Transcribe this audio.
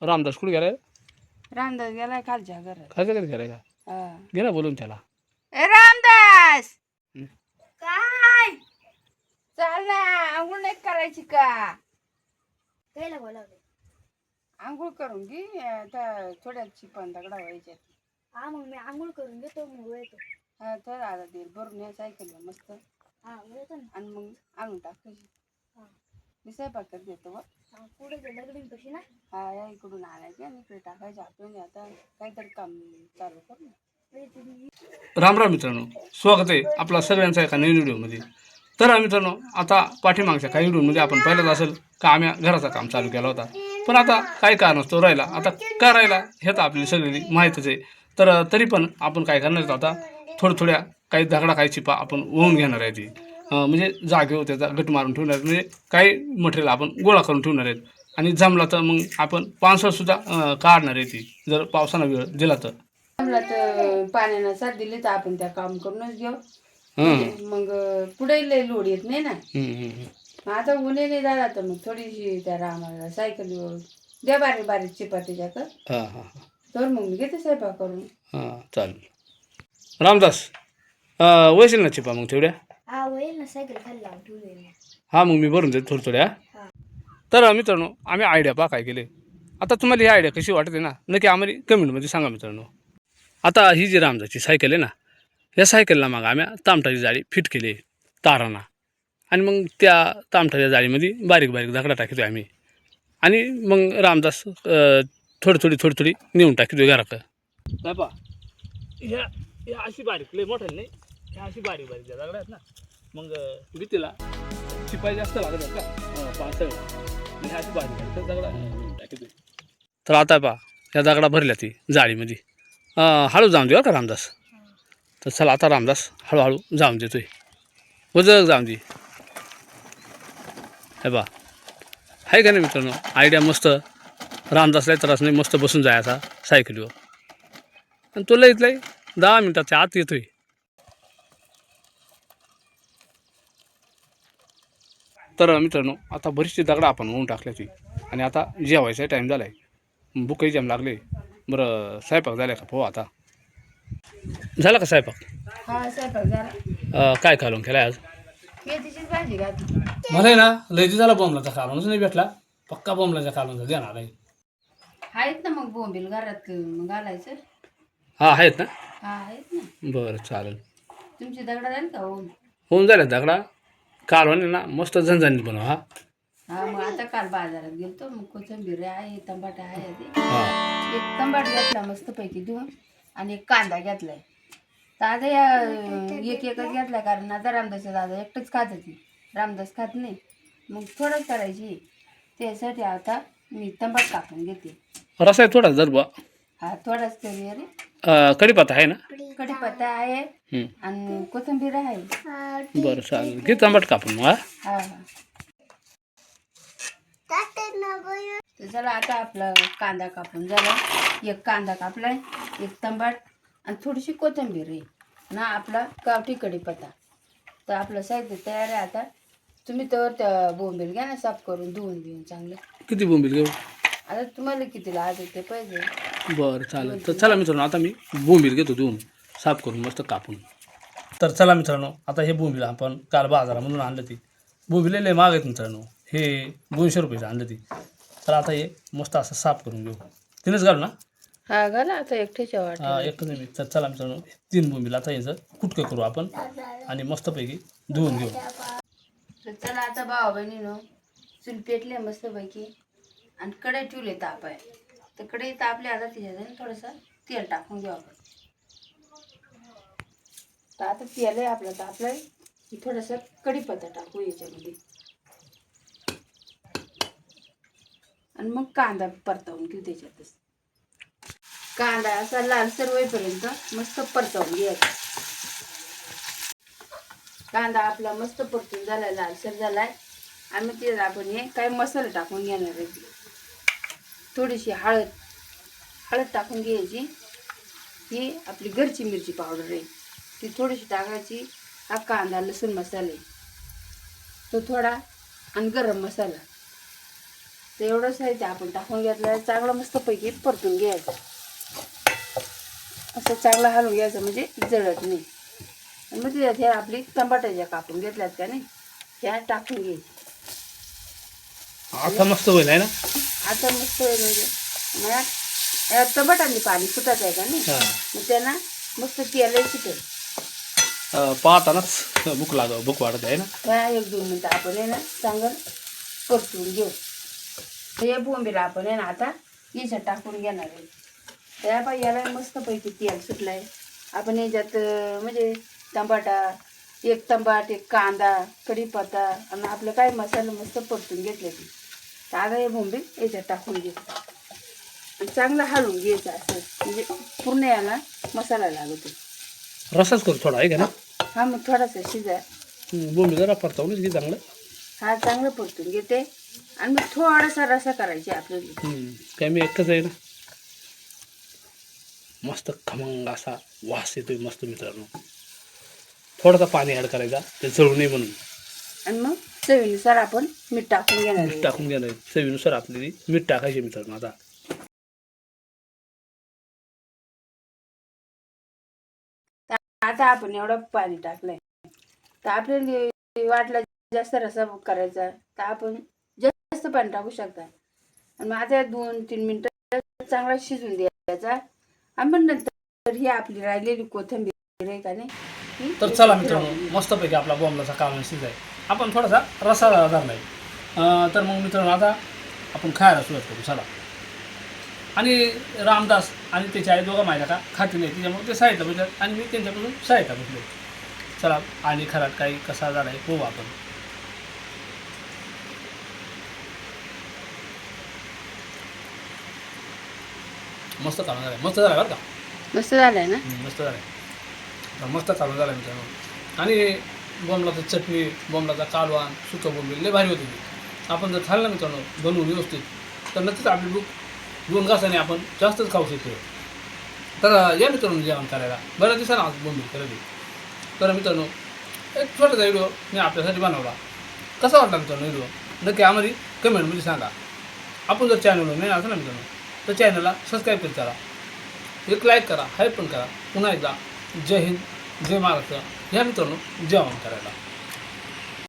रामदास कुठे गेलाय? रामदास गेलाय खालच्या घरात. खायचं कधी गेलाय का? हा. घे ना बोलून त्याला. ए रामदास हं. काय चाल ना, आंघोळ नाही करायची का? कायला बोलावले? आंघोळ करून घे, आता थोड्या चिपण दगडा व्हायच्या. हा मग मी आंघोळ करून घेतो, मग येतो. हा थोडा आता दे भरून या सायकलला मस्त, हा येतो ना. आणि मग आणून टाकायची. हा. मी स्वयंपाक देतो बघ. हा, पुढे ते दगडीन कशी ना. हा या इकडून आणायची आणि इकडे टाकायची. आपण आता काहीतरी काम चालू कर ना. राम राम मित्रांनो, स्वागत आहे आपला सगळ्यांचा एका नवीन व्हिडिओमध्ये. तर मित्रांनो, आता पाठीमागच्या काही व्हिडिओमध्ये आपण पाहिलंच असेल का आम्ही घराचं काम चालू केला होता, पण आता काही कारणास्तव राहिला. आता का राहिला हे तर आपल्याला सगळी माहीतच आहे. तर तरी पण आपण काय करणार आहोत, आता थोड्या काही दगडा काही चिपा आपण वाहून घेणार आहे. ती म्हणजे जागेवर त्याचा गट मारून ठेवणार आहेत. म्हणजे काही मटेरियल आपण गोळा करून ठेवणार आहेत. आणि जमला तर मग आपण पावसाळ्यातसुद्धा काढणार आहे. ती जर पावसानं वेळ दिला तर. आम्हाला तर पाण्यानं साथ दिली तर आपण त्या काम करूनच घेऊ. म्हणजे मग पुढे लय लोड येत नाही ना. मग आता उन्हे नाही झाला तर मग थोडीशी त्या रामाला सायकलीवर द्या बारीक बारीक चिपा त्याच्यात. हां हां तर मग मी घेते स्वयंपाक करून. हां चालेल. रामदास वैशील ना चिपा मग तेवढ्या? हा होईल ना, सायकल खाली लावून ठेवले. हां मग मी भरून देतो थोड्या. हा. तर मित्रांनो, आम्ही आयडिया पहा काय केले. आता तुम्हाला ही आयडिया कशी वाटते ना, नक्की आम्हाला कमेंटमध्ये सांगा मित्रांनो. आता ही जी रामदासची सायकल आहे ना, या सायकलला मग आम्ही तामटाची जाळी फिट केली तारांना. आणि मग त्या तामटाच्या जाळीमध्ये बारीक बारीक दगडा टाकतो आम्ही. आणि मग रामदास थोडी थोडी नेऊन टाकतो घराकडं. नाही पा ह्या अशी बारीक लय मोठ्या नाही, ह्या अशी बारीक बारीक ज्या दगडा आहेत ना, मग भीतीला शिपाई जास्त लागत आहेत का पावसाळ्यात, ह्या अशी बारीक बारीक दगडा टाकतो. तर आता पहा ह्या दगडा भरल्या ती जाळीमध्ये. हळू जाऊन देऊ का रामदास? तर चला आता रामदास हळूहळू जाऊन देतोय. वजग जाऊन दे. हे बा आहे का नाही मित्रांनो, आयडिया मस्त. रामदासला त्रास नाही, मस्त बसून जायचा सायकलीवर. आणि तो लईत लई 10 मिनिटाच्या आत येतोय. तर मित्रांनो, आता बरीचशी दगडा आपण होऊन टाकल्याची आणि आता जेवायचा टाईम झाला आहे. भूकही जाम लागले. बरं स्वयंपाक झाला का? हो आता झाला का स्वयंपाक? हा स्वयंपाक झाला. काय कालवून केला आज? मेथीचीच भाजी घातली. मला आहे ना लयची झाला बॉम्बलाचा कालवणच नाही भेटला. पक्का बॉम्बलाचा कालवणचा देणार आहे. आहेत ना मग बोंबील घरात घालायचं. हां आहेत ना. हा आहेत ना. बरं चालेल. तुमची दगडा झाली का हो? होऊन झाल्या दगडा. कालवण आहे ना मस्त झणझणीत बनव. हा हा मग आता काल बाजारात गेलतो, मग कोथिंबीर आहे, टमाटा आहे. हां एक टमाट घेतला मस्तपैकी धुवून, आणि एक कांदा घेतलाय. तर आता या एक एकच घेतलाय, कारण आता रामदासचा दादा एकटंच खात होती, रामदास खात नाही. मग थोडंच करायची त्यासाठी आता मी टमाट कापून घेते. रसा आहे थोडा जर बा. हा थोडाच तरी अरे. कढीपत्ता आहे ना? कढीपत्ता आहे आणि कोथिंबीर आहे. बरं चालेल. घे टमाट कापून मग. हा हा. तर चला आता आपला कांदा कापून झाला. एक कांदा कापलाय, एक टमाट आणि थोडीशी कोथिंबीर आहे ना, आपला गावठी कढीपत्ता. तर आपलं साहित्य तयार आहे. आता तुम्ही तर त्या बोंबील घ्या ना, साफ करून धुवून घेऊन चांगलं. किती बोंबील घेऊ? आता तुम्हाला किती लागेल ते पाहिजे. बरं चालेल. तर चला मित्रांनो, आता मी बोंबील घेतो धुवून साफ करून मस्त कापून. तर चला मित्रांनो, आता हे बोंबील आपण काल बाजारामधून आणलं. ती बोंबील लय महाग आहेत मित्रांनो. हे 200 रुपयाचं आणलं ती. तर आता हे मस्त असं साफ करून घेऊ. तिनेच घालू ना? हा घाला आता एकट्याच्या वाट. एकच नाही. तर चला मित्रांनो, 3 बोंबील आता याचं कुटकं करू आपण आणि मस्तपैकी धुवून घेऊ. तर चला आता भावा बहिणीनं चूल पेटले मस्तपैकी आणि कढई ठेवले तापाय. तर कढई तापले, आता त्याच्यात थोडंसं तेल टाकून घेऊ आपण. तर आता तेल आहे आपलं तापलंय, थोडंसं कढीपत्ता टाकू याच्यामध्ये आणि मग कांदा परतवून घेऊ त्याच्यातच. कांदा असा लालसर होईपर्यंत मस्त परतवून घ्यायचा. कांदा आपला मस्त परतून झालाय, लालसर झालाय. आम्ही ते आपण हे काही मसाले टाकून घेणार आहे. थोडीशी हळद टाकून घ्यायची. ही आपली घरची मिरची पावडर आहे, ती थोडीशी टाकायची. हा कांदा लसूण मसाले तो थोडा, आणि गरम मसाला तर एवढं साहित्य आपण टाकून घेतलं चांगलं मस्तपैकी परतून घ्यायचं. असं चांगलं हलवून घ्यायचं म्हणजे जळत नाही. आणि मग त्याच्यात ह्या आपली टमाट्याच्या कापून घेतल्यात का नाही ह्या टाकून घ्यायची. आता मस्त होईल आहे ना. आता मस्त म्हणजे मला टमाटांनी पाणी सुटत आहे का नाही हां. मग त्यांना मस्त तेलही सुटेल. पाहतानाच भूक वाढत आहे ना. ह्या 1-2 मिनटं आपण आहे ना चांगलं परतून घेऊ. हे बोंबीला आपण आहे ना आता याच्यात टाकून घेणार आहे. त्या बाई याला मस्तपैकी तेल सुटलं आहे. आपण याच्यात म्हणजे टमाटा, 1 टमाट, 1 कांदा, कढीपत्ता आणि आपलं काय मसाला मस्त परतून घेतले ते. तर आता हे बोंबील याच्यात टाकून घेऊ आणि चांगलं हलवून घ्यायचं असं म्हणजे पूर्ण याला मसाला लागतो. रसाच करू थोडा आहे का ना. हा मग थोडासा शिजा बोंबी जरा परतावूनच घे चांगलं. हा चांगलं परतून घेते आणि मग थोडासा रसा करायची आपल्याला. काय मी एकच आहे ना. मस्त खमंग असा वास येतोय मस्त मित्रांनो. थोडासा पाणी ॲड करायचा ते जळू नये म्हणून. आणि मग चवीनुसार आपण मीठ टाकून घेणार मीठ आहे. टाकून घ्यायला चवीनुसार आपली मीठ टाकायचे मित्रांनो. आता आपण एवढं पाणी टाकलंय तर आपल्याला वाटलं जास्त रसा करायचा तर आपण जास्त पाणी टाकू शकता. आणि मग आता 2-3 मिनिटं चांगला शिजून द्यायचा. आपण नंतर ही आपली राहिलेली कोथिंबीर आहे का नाही ही तर चला मित्रांनो मस्तपैकी आपला बोंबलाचा कालवण शिजाय. आपण थोडासा रसा धरलाय. तर मग मित्रांनो आता आपण खायला सुरुवात करू चला. आणि रामदास आणि त्याची आई दोघं माहिती का खाती नाही त्याच्यामुळे ते साहित्य बसल्यात आणि मी त्यांच्यापासून साहित्य बसलो. चला आणि खरात काही कसा झाला आहे पाहू आपण. मस्त कालवण झालं मस्त झालं बरं का. मस्त झालंय ना. मस्त झालं आहे. मस्त कालवण झालं मित्रांनो. आणि बोंबलाचं चटणी बोंबलाचा कालवण सुकं बोंबील लय भारी होती. आपण जर खाल्लं मित्रांनो बनवून व्यवस्थित तर नक्कीच आपली भूक 2 घासाने आपण जास्तच खाऊ शकतो. तर या मित्रांनो जेवण करायला बऱ्याच दिवसांना आज बोंबील खरेदी. तर मित्रांनो एक छोटासा व्हिडिओ मी आपल्यासाठी बनवला. कसा वाटला मित्रांनो व्हिडिओ नक्की आम्हाला कमेंटमध्ये सांगा. आपण जर चॅनलवर नाही असं ना मित्रांनो तर चॅनलला सबस्क्राईब करा. एक लाईक करा हाय पण करा. पुन्हा एकदा जय हिंद जय महाराष्ट्र. या मित्रांनो जेवण करायला.